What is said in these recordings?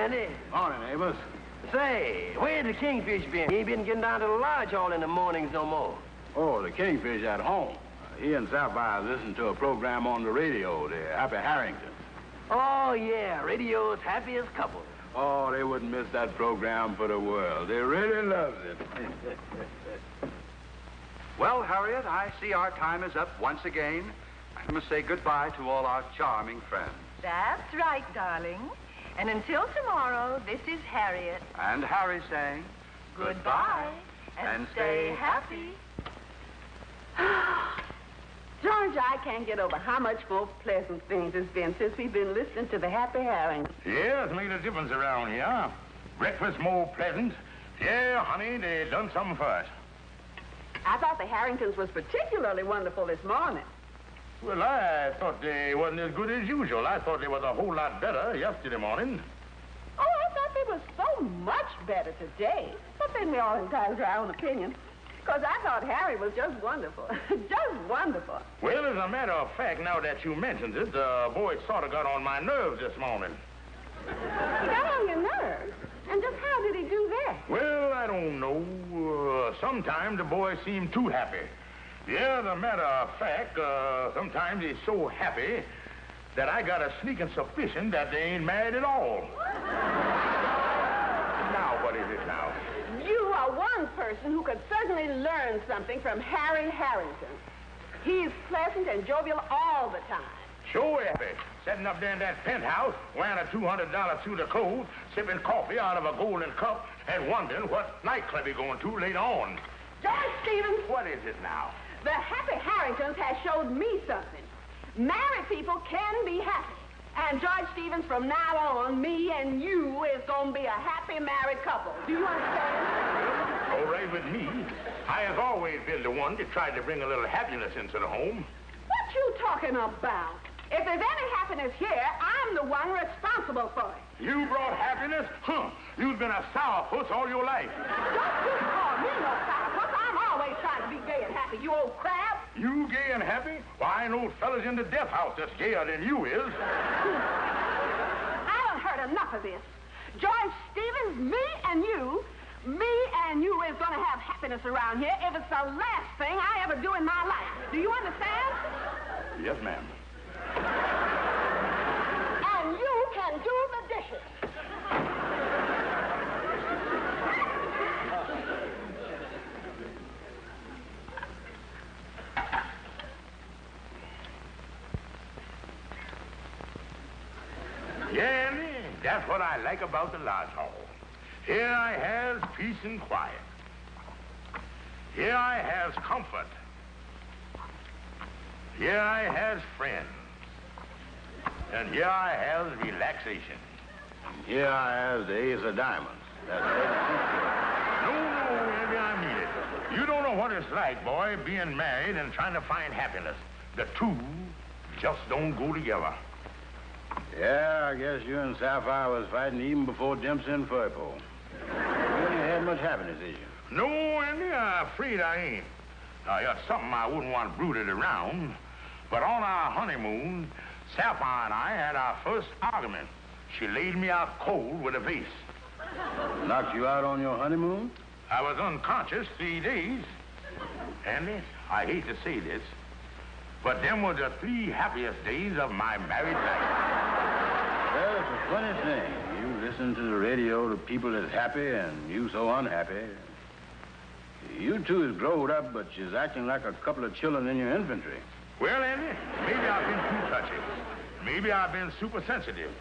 Andy. Morning, Amos. Say, where's the Kingfish been? He ain't been getting down to the lodge hall in the mornings no more. Oh, the Kingfish at home. He and Sapphire listen to a program on the radio, the Happy Harringtons. Oh, yeah, radio's happiest couple. Oh, they wouldn't miss that program for the world. They really love it. Well, Harriet, I see our time is up once again. I must say goodbye to all our charming friends. That's right, darling. And until tomorrow, this is Harriet. And Harry saying Goodbye. And stay happy. George, I can't get over how much more pleasant things has been since we've been listening to the Happy Harringtons. Yeah, it's made a difference around here. Breakfast more pleasant. Yeah, honey, they done something for us. I thought the Harringtons was particularly wonderful this morning. Well, I thought they wasn't as good as usual. I thought they was a whole lot better yesterday morning. Oh, I thought they were so much better today. But then we all entitled to our own opinion. Because I thought Harry was just wonderful. Just wonderful. Well, as a matter of fact, now that you mentioned it, the boy sort of got on my nerves this morning. He got on your nerves? And just how did he do that? Well, I don't know. Sometimes the boy seemed too happy. Yeah, as a matter of fact, sometimes he's so happy that I got a sneaking suspicion that they ain't married at all. Now, what is it now? You are one person who could certainly learn something from Harry Harrington. He's pleasant and jovial all the time. Sure happy. Sitting up there in that penthouse, wearing a $200 suit of clothes, sipping coffee out of a golden cup, and wondering what nightclub he's going to later on. George Stevens. What is it now? The Happy Harringtons has showed me something. Married people can be happy. And George Stevens, from now on, me and you is going to be a happy married couple. Do you understand? All right with me. I have always been the one that tried to bring a little happiness into the home. What you talking about? If there's any happiness here, I'm the one responsible for it. You brought happiness? Huh. You've been a sourpuss all your life. Don't you call me no sourpuss. I'm always trying to be gay and happy, you old crab. You gay and happy? Why, I know fellas in the death house that's gayer than you is. I done heard enough of this. George Stevens, me and you is going to have happiness around here if it's the last thing I ever do in my life. Do you understand? Yes, ma'am. And you can do the dishes. Yeah, Andy, that's what I like about the lodge hall. Here I has peace and quiet. Here I has comfort. Here I has friends. And here I has relaxation. Here I have the ace of diamonds. That's No, Andy, I mean it. You don't know what it's like, boy, being married and trying to find happiness. The two just don't go together. Yeah, I guess you and Sapphire was fighting even before Dempsey and Furpo. You ain't had much happiness, did you? No, Andy, I'm afraid I ain't. Now, that's something I wouldn't want brooded around. But on our honeymoon, Sapphire and I had our first argument. She laid me out cold with a vase. Knocked you out on your honeymoon? I was unconscious 3 days. Andy, I hate to say this, but them were the 3 happiest days of my married life. Well, it's a funny thing. You listen to the radio to people that's happy and you so unhappy. You two is growed up, but you's acting like a couple of children in your infantry. Well, Andy, maybe I've been too touchy. Maybe I've been super sensitive.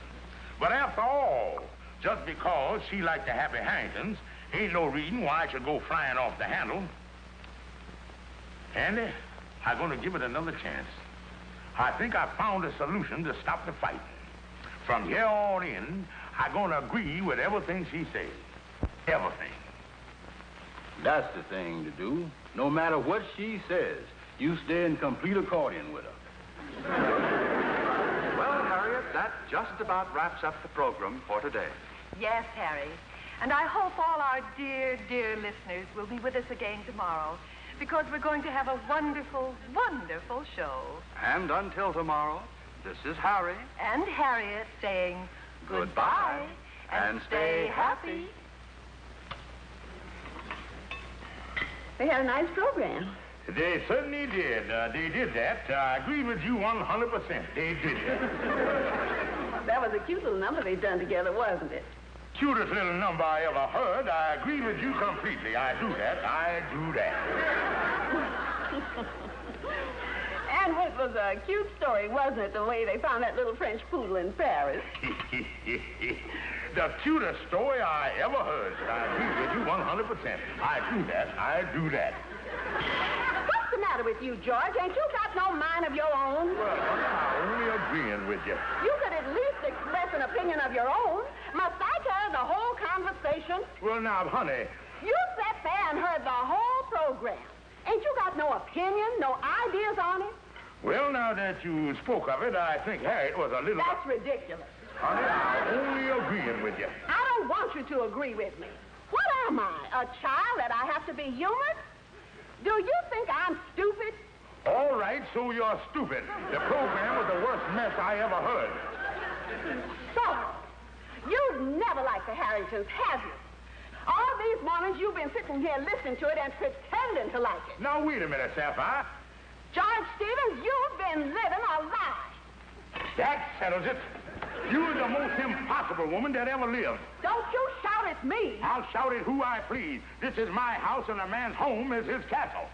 But after all, just because she liked the Happy Harringtons, ain't no reason why I should go flying off the handle. Andy, I'm going to give it another chance. I think I found a solution to stop the fight. From here on in, I'm going to agree with everything she says. Everything. That's the thing to do. No matter what she says, you stay in complete accordion with her. Well, Harriet, that just about wraps up the program for today. Yes, Harry. And I hope all our dear, dear listeners will be with us again tomorrow, because we're going to have a wonderful, wonderful show. And until tomorrow, this is Harry and Harriet saying goodbye and stay happy. They had a nice program. They certainly did. They did that. I agree with you 100%. They did that. That was a cute little number they done together, wasn't it? Cutest little number I ever heard. I agree with you completely. I do that. I do that. And it was a cute story, wasn't it, the way they found that little French poodle in Paris? The cutest story I ever heard. I agree with you 100%. I do that. I do that. What's the matter with you, George? Ain't you got no mind of your own? Well, I'm only agreeing with you. You could at least express an opinion of your own. Must I tell the whole conversation? Well, now, honey. You sat there and heard the whole program. Ain't you got no opinion, no ideas on it? Well, now that you spoke of it, I think Harriet was a little... That's ridiculous. Honey, I'm only agreeing with you. I don't want you to agree with me. What am I, a child that I have to be humored? Do you think I'm stupid? All right, so you're stupid. The program was the worst mess I ever heard. So, you've never liked the Harringtons, have you? All these mornings you've been sitting here listening to it and pretending to like it. Now, wait a minute, Sapphire. George Stevens, you've been living a lie. That settles it. You're the most impossible woman that ever lived. Don't you shout at me. I'll shout at who I please. This is my house, and a man's home is his castle.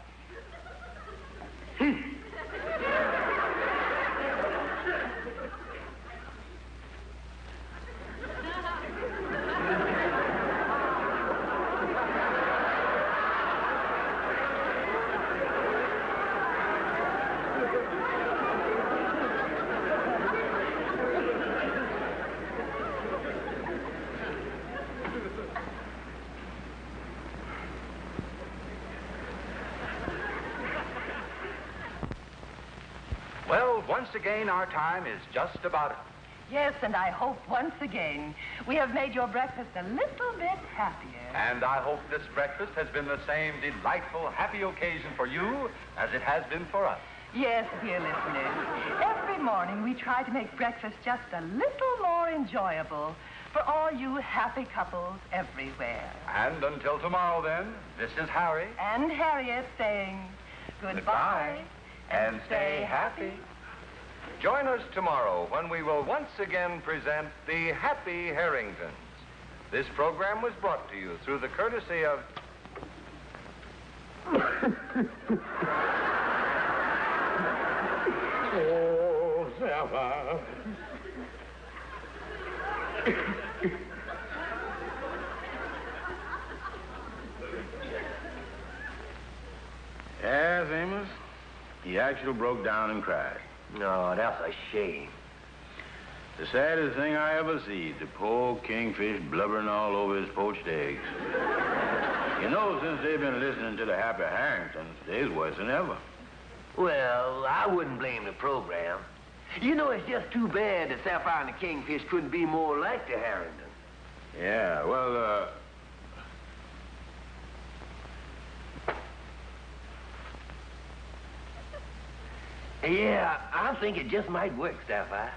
Well, once again, our time is just about up. Yes, and I hope once again we have made your breakfast a little bit happier. And I hope this breakfast has been the same delightful, happy occasion for you as it has been for us. Yes, dear listeners. Every morning we try to make breakfast just a little more enjoyable for all you happy couples everywhere. And until tomorrow, then, this is Harry. And Harriet saying goodbye. And stay happy. Join us tomorrow when we will once again present the Happy Harringtons. This program was brought to you through the courtesy of... Oh, Sapphire. Yes, Amos. He actually broke down and cried. No, that's a shame. The saddest thing I ever see, the poor kingfish blubbering all over his poached eggs. You know, since they've been listening to the Happy Harringtons, they's worse than ever. Well, I wouldn't blame the program. You know, it's just too bad that Sapphire and the Kingfish couldn't be more like the Harringtons. Yeah, well, Yeah, I think it just might work, Sapphire.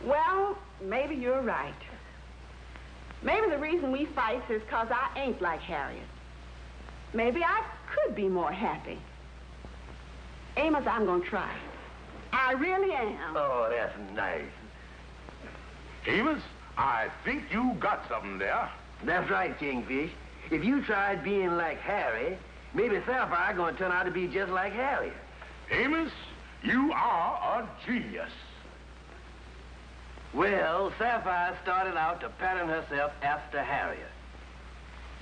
Well, maybe you're right. Maybe the reason we fight is because I ain't like Harriet. Maybe I could be more happy. Amos, I'm going to try. I really am. Oh, that's nice. Amos, I think you got something there. That's right, Kingfish. If you tried being like Harry, maybe Sapphire going to turn out to be just like Harriet. Amos, you are a genius. Well, Sapphire started out to pattern herself after Harriet.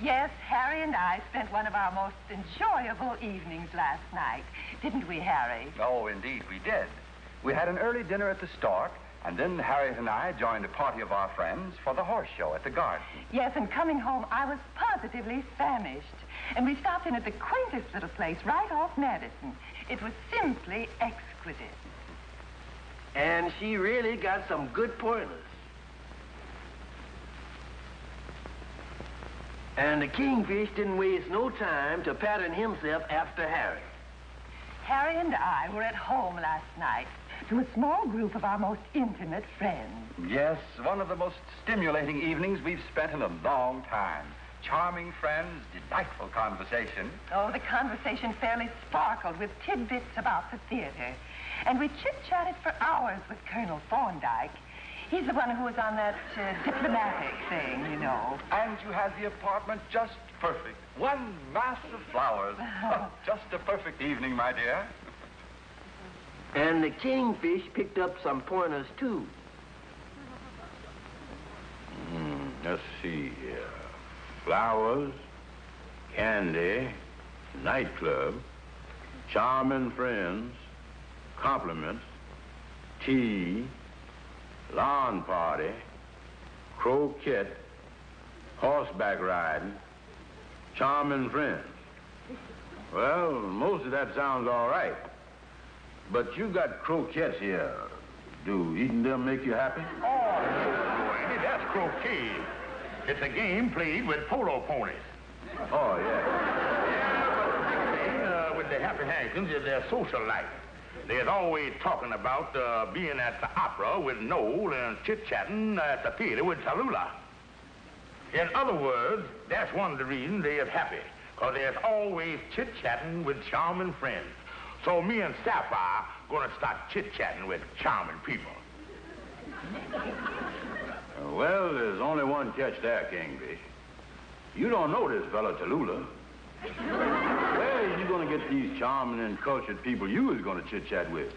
Yes, Harry and I spent one of our most enjoyable evenings last night. Didn't we, Harry? Oh, indeed, we did. We had an early dinner at the Stork, and then Harriet and I joined a party of our friends for the horse show at the garden. Yes, and coming home, I was positively famished. And we stopped in at the quaintest little place right off Madison. It was simply exquisite. And she really got some good pointers. And the Kingfish didn't waste no time to pattern himself after Harry. Harry and I were at home last night, to a small group of our most intimate friends. Yes, one of the most stimulating evenings we've spent in a long time. Charming friends, delightful conversation. Oh, the conversation fairly sparkled with tidbits about the theater. And we chit-chatted for hours with Colonel Thorndyke. He's the one who was on that diplomatic thing, you know. And you had the apartment just perfect. One mass of flowers. Just a perfect evening, my dear. And the Kingfish picked up some pointers, too. Let's see here. Flowers, candy, nightclub, charming friends, compliments, tea, lawn party, croquet, horseback riding, charming friends. Well, most of that sounds all right. But you got croquettes here. Do eating them make you happy? Oh, Andy, that's croquet. It's a game played with polo ponies. Oh, yeah. Yeah, but with the Happy Harringtons is their social life. They're always talking about being at the opera with Noel and chit-chatting at the theater with Tallulah. In other words, that's one of the reasons they are happy, because there's always chit-chatting with charming friends. So me and Sapphire gonna start chit-chatting with charming people. Well, there's only one catch there, Kingfish. You don't know this fella Tallulah. Where are you going to get these charming and cultured people you was going to chit-chat with?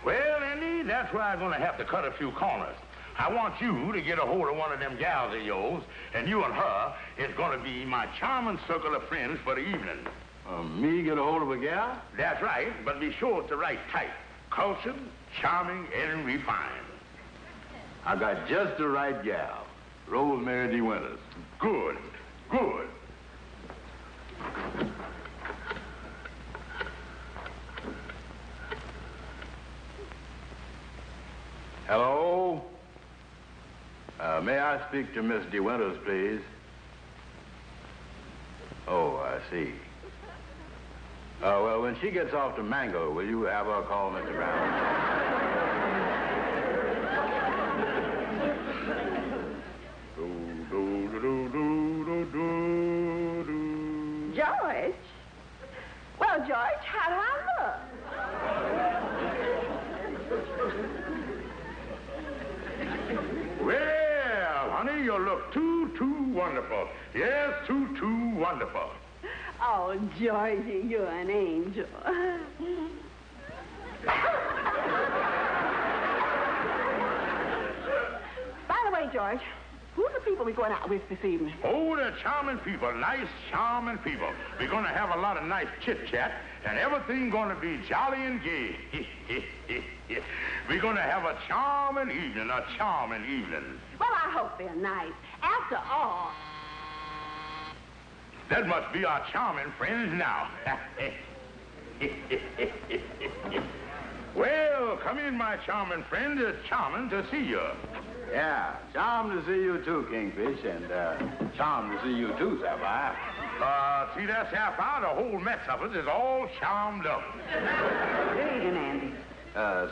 Well, Andy, that's where I'm going to have to cut a few corners. I want you to get a hold of one of them gals of yours, and you and her is going to be my charming circle of friends for the evening. Me get a hold of a gal? That's right, but be sure it's the right type. Cultured, charming, and refined. I got just the right gal. Rosemary DeWinters. Good, good. Hello? May I speak to Miss DeWinters, please? Oh, I see. Well, when she gets off to Mango, will you have her call Mr. Brown? George? Well, George, how do I look? Well, honey, you look too wonderful. Yes, too wonderful. Oh, Georgie, you're an angel. By the way, George, who are the people we're going out with this evening? Oh, they're charming people, nice, charming people. We're going to have a lot of nice chit-chat, and everything going to be jolly and gay. We're going to have a charming evening, a charming evening. Well, I hope they're nice. After all... That must be our charming friends now. Well, come in, my charming friend. It's charming to see you. Yeah, charmed to see you too, Kingfish, and charmed to see you too, Sapphire. See that, Sapphire? The whole mess of us is all charmed up. Good evening, Andy.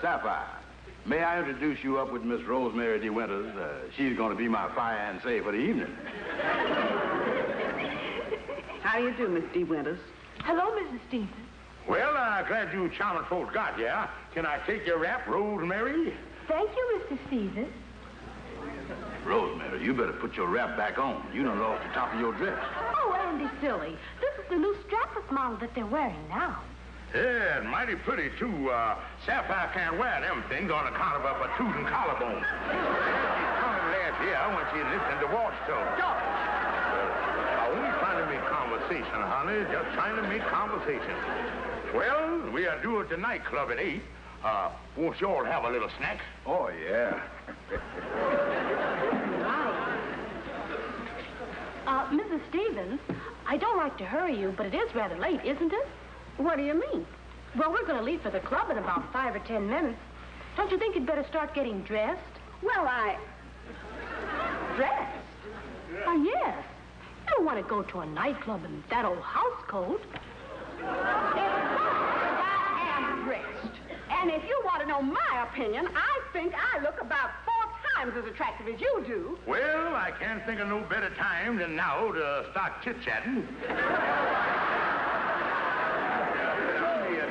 Sapphire, may I introduce you up with Miss Rosemary DeWinters? She's going to be my fiancée for the evening. How do you do, Miss DeWinters? Hello, Mrs. Stevens. Well, glad you charming folks got here. Can I take your wrap, Rosemary? Thank you, Mr. Stevens. Rosemary, you better put your wrap back on. You done lost the top of your dress. Oh, Andy, silly. This is the new strapless model that they're wearing now. Yeah, and mighty pretty, too. Sapphire can't wear them things on account of her protruding collarbone. She's coming last year when she listened to Watchstone. Only trying to make conversation, honey. Just trying to make conversation. Well, we are due at the nightclub at 8. Won't you all have a little snack? Oh, yeah. Mrs. Stevens, I don't like to hurry you, but it is rather late, isn't it? What do you mean? Well, we're going to leave for the club in about 5 or 10 minutes. Don't you think you'd better start getting dressed? Well, Dressed? Oh, yes. You don't want to go to a nightclub in that old house coat. I am dressed. And if you want to know my opinion, I think I look about 4 times as attractive as you do. Well, I can't think of no better time than now to start chit-chatting.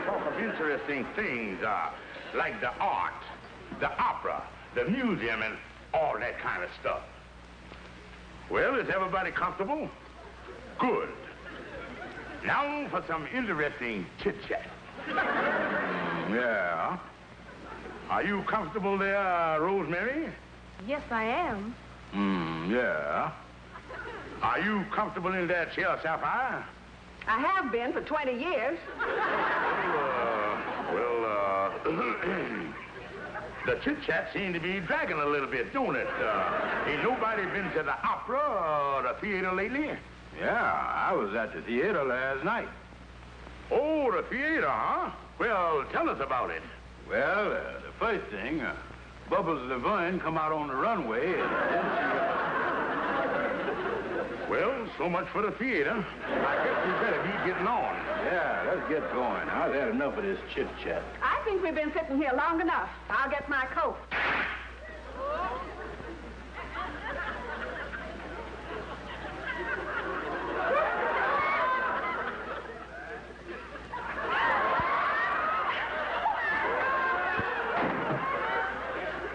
Talk of interesting things, like the art, the opera, the museum, and all that kind of stuff. Well, is everybody comfortable? Good. Now for some interesting chit-chat. Yeah. Are you comfortable there, Rosemary? Yes, I am. Yeah. Are you comfortable in that chair, Sapphire? I have been for 20 years. The chit-chat seems to be dragging a little bit, don't it? Ain't nobody been to the opera or the theater lately? Yeah, I was at the theater last night. Oh, the theater, huh? Well, tell us about it. Well, the first thing, Bubbles Levine come out on the runway and Well, so much for the theater. I guess we better be getting on. Yeah, let's get going. I've had enough of this chit-chat. I think we've been sitting here long enough. I'll get my coat.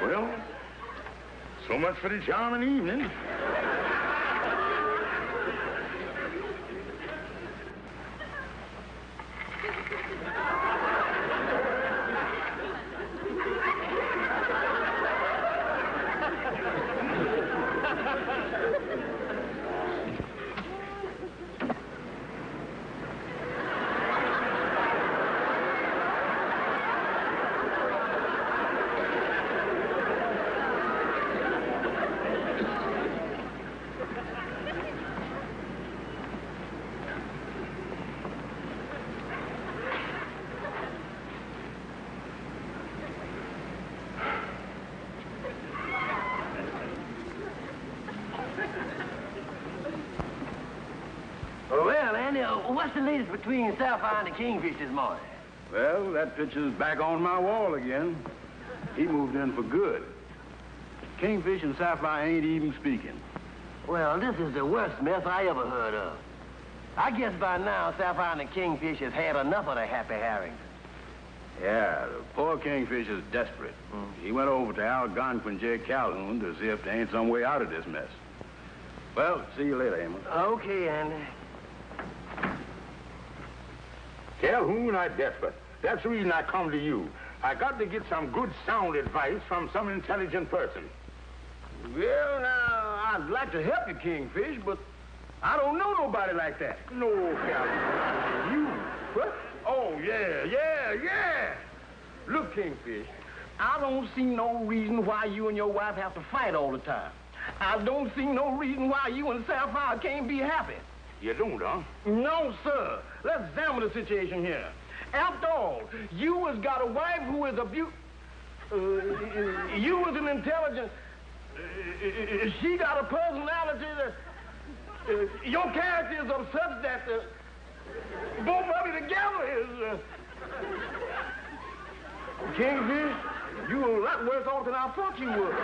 Well, so much for the charming evening. Well, Andy, what's the latest between Sapphire and the Kingfish this morning? Well, that picture's back on my wall again. He moved in for good. Kingfish and Sapphire ain't even speaking. Well, this is the worst mess I ever heard of. I guess by now Sapphire and the Kingfish has had enough of the Happy Harringtons. Yeah, the poor Kingfish is desperate. He went over to Algonquin J. Calhoun to see if there ain't some way out of this mess. Well, see you later, Amos. Okay, Andy. Calhoun, I'm desperate. That's the reason I come to you. I got to get some good sound advice from some intelligent person. Well, now, I'd like to help you, Kingfish, but I don't know nobody like that. No, Calhoun, you. What? Oh, yeah. Look, Kingfish, I don't see no reason why you and your wife have to fight all the time. I don't see no reason why you and Sapphire can't be happy. You don't, huh? No, sir. Let's examine the situation here. After all, you has got a wife who is you is an intelligent... she got a personality that... your character is of such that both of you together is... Kingfish, you're a lot worse off than I thought you would.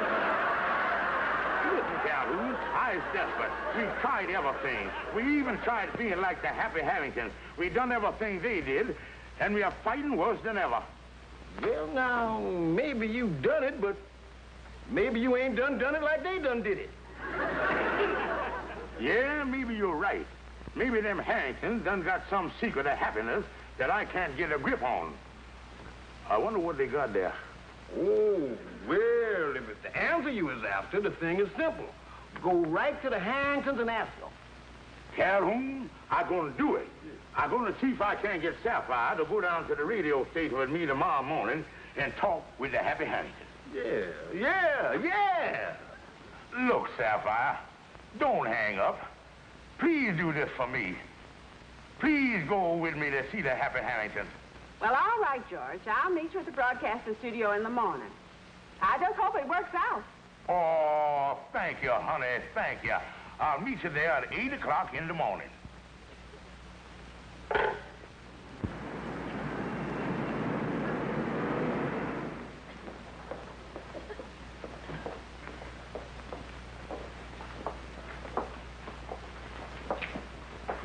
Listen, Calhoun, I is desperate. We've tried everything. We even tried being like the Happy Harringtons. We done everything they did, and we are fighting worse than ever. Well, now, maybe you done it, but maybe you ain't done it like they done did it. Yeah, maybe you're right. Maybe them Harringtons done got some secret of happiness that I can't get a grip on. I wonder what they got there. Oh, well, if it's the answer you was after, the thing is simple. Go right to the Harringtons and ask them. Calhoun, I'm going to do it. I'm going to see if I can't get Sapphire to go down to the radio station with me tomorrow morning and talk with the Happy Harringtons. Yeah. Look, Sapphire, don't hang up. Please do this for me. Please go with me to see the Happy Harringtons. Well, all right, George. I'll meet you at the broadcasting studio in the morning. I just hope it works out. Oh, thank you, honey. Thank you. I'll meet you there at 8 o'clock in the morning.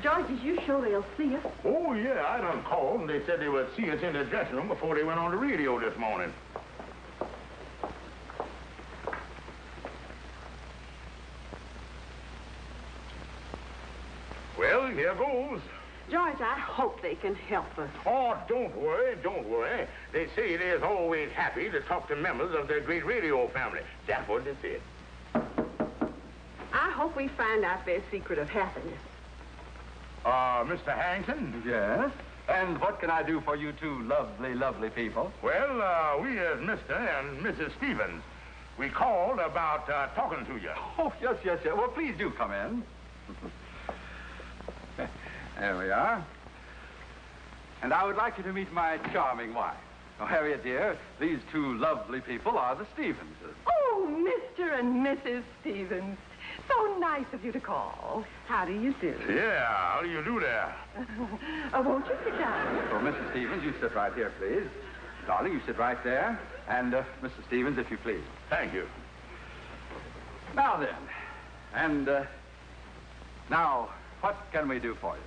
George, is you sure they'll see us? Oh, yeah, I done called, and they said they would see us in the dressing room before they went on the radio this morning. Well, here goes. George, I hope they can help us. Oh, don't worry, don't worry. They say they're always happy to talk to members of their great radio family. That's what they said. I hope we find out their secret of happiness. Mr. Harrington? Yes? And what can I do for you two lovely, lovely people? Well, we as Mr. and Mrs. Stevens, we called about talking to you. Oh, yes, yes, yes. Well, please do come in. There we are. And I would like you to meet my charming wife. Oh, Harriet, dear, these two lovely people are the Stevenses. Oh, Mr. and Mrs. Stevens. So nice of you to call. How do you do? Yeah, how do you do there? Won't you sit down? Oh, Mrs. Stevens, you sit right here, please. Darling, you sit right there. And, Mrs. Stevens, if you please. Thank you. Now then, and, now, what can we do for you?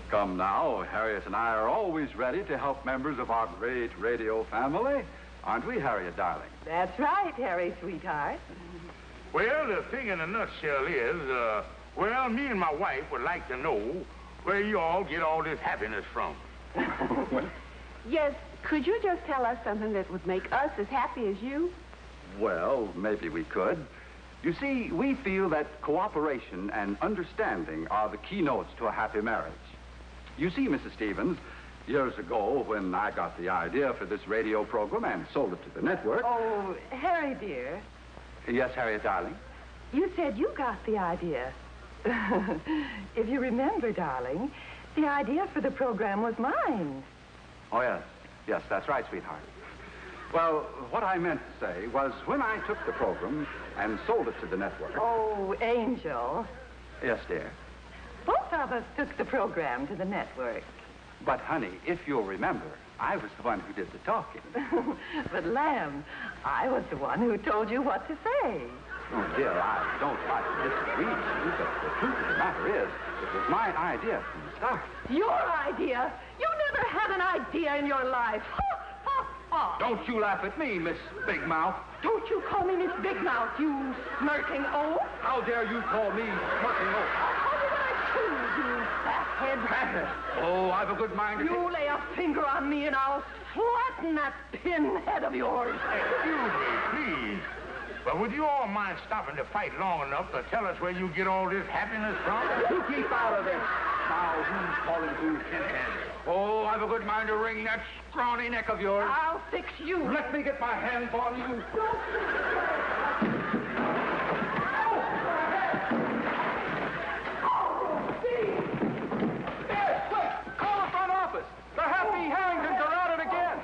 Come now, Harriet and I are always ready to help members of our great radio family. Aren't we, Harriet, darling? That's right, Harry, sweetheart. Well, the thing in a nutshell is, well, me and my wife would like to know where you all get all this happiness from. Yes, could you just tell us something that would make us as happy as you? Well, maybe we could. You see, we feel that cooperation and understanding are the keynotes to a happy marriage. You see, Mrs. Stevens, years ago when I got the idea for this radio program and sold it to the network... Oh, Harry, dear. Yes, Harriet, darling? You said you got the idea. If you remember, darling, the idea for the program was mine. Oh, yes. Yes, that's right, sweetheart. Well, what I meant to say was when I took the program and sold it to the network... Oh, Angel. Yes, dear. Both of us took the program to the network. But, honey, if you'll remember, I was the one who did the talking. But, Lamb, I was the one who told you what to say. Oh, dear, I don't like to disagree with you, but the truth of the matter is, it was my idea from the start. Your idea? You never had an idea in your life. Don't you laugh at me, Miss Big Mouth. Don't you call me Miss Big Mouth, you smirking oaf. How dare you call me smirking oaf? How did I choose, you fathead? Fathead? Oh, I've a good mind to... You lay a finger on me and I'll flatten that pinhead of yours. Excuse me, please. But would you all mind stopping to fight long enough to tell us where you get all this happiness from? You keep out of this. Now, who's calling who? Oh, I've a good mind to wring that scrawny neck of yours. I'll fix you. Let me get my hands on you. Yes, quick! Call the front office. The Happy Harringtons are at it again.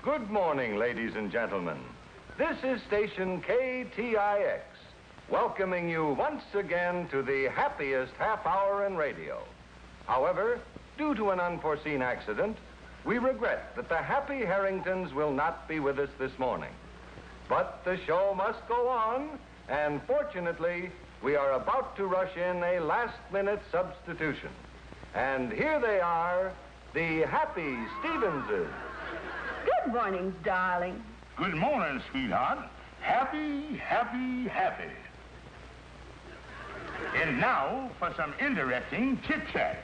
Good morning, ladies and gentlemen. This is station KTIX, welcoming you once again to the happiest half hour in radio. However, due to an unforeseen accident, we regret that the Happy Harringtons will not be with us this morning. But the show must go on, and fortunately, we are about to rush in a last-minute substitution. And here they are, the Happy Stevenses. Good morning, darling. Good morning, sweetheart. Happy, happy, happy. And now for some interesting chit-chat.